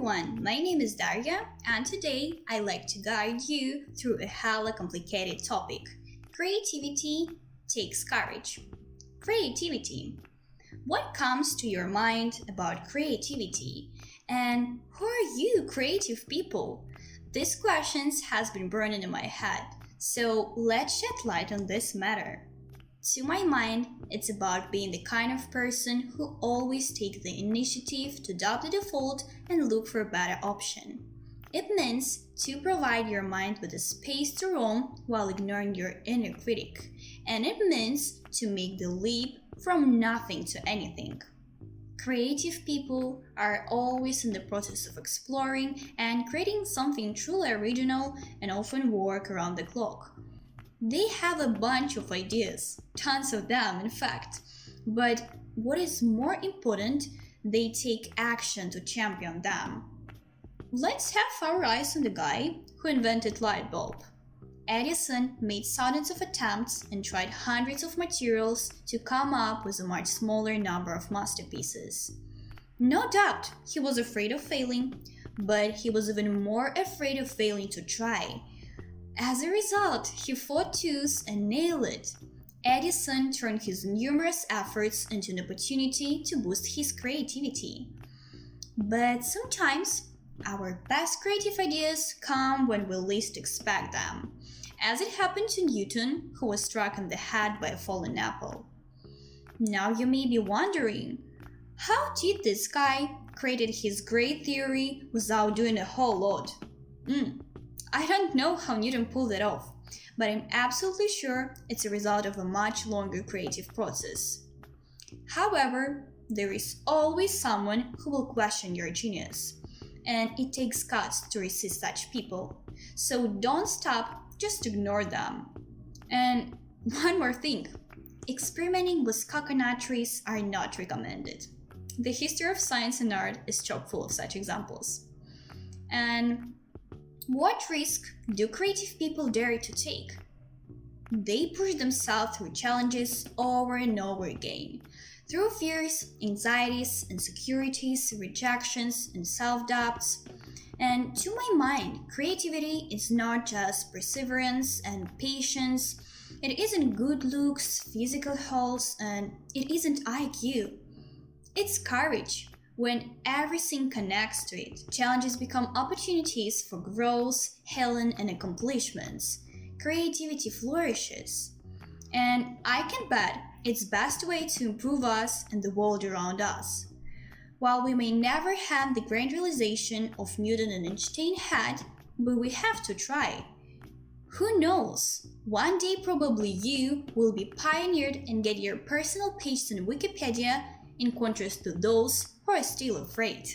everyone, my name is Daria, and today I like to guide you through a hella complicated topic. Creativity takes courage. Creativity. What comes to your mind about creativity? And who are you, creative people? These questions has been burning in my head, so let's shed light on this matter. To my mind, it's about being the kind of person who always takes the initiative to adopt the default and look for a better option. It means to provide your mind with a space to roam while ignoring your inner critic. And it means to make the leap from nothing to anything. Creative people are always in the process of exploring and creating something truly original and often work around the clock. They have a bunch of ideas, tons of them in fact, but what is more important, they take action to champion them. Let's have our eyes on the guy who invented light bulb. Edison made thousands of attempts and tried hundreds of materials to come up with a much smaller number of masterpieces. No doubt he was afraid of failing, but he was even more afraid of failing to try. As a result, he fought tooth and nail it. Edison turned his numerous efforts into an opportunity to boost his creativity. But sometimes, our best creative ideas come when we least expect them, as it happened to Newton, who was struck in the head by a fallen apple. Now you may be wondering, how did this guy created his great theory without doing a whole lot? I don't know how Newton pulled it off, but I'm absolutely sure it's a result of a much longer creative process. However, there is always someone who will question your genius, and it takes guts to resist such people. So don't stop, just ignore them. And one more thing, experimenting with coconut trees are not recommended. The history of science and art is chock full of such examples. And what risk do creative people dare to take? They push themselves through challenges over and over again, through fears, anxieties, insecurities, rejections, and self-doubts. And to my mind, creativity is not just perseverance and patience. It isn't good looks, physical health, and it isn't IQ. It's courage. When everything connects to it, challenges become opportunities for growth, healing, and accomplishments. Creativity flourishes. And I can bet it's the best way to improve us and the world around us. While we may never have the grand realization of Newton and Einstein had, but we have to try. Who knows? One day probably you will be pioneered and get your personal page on Wikipedia in contrast to those who are still afraid.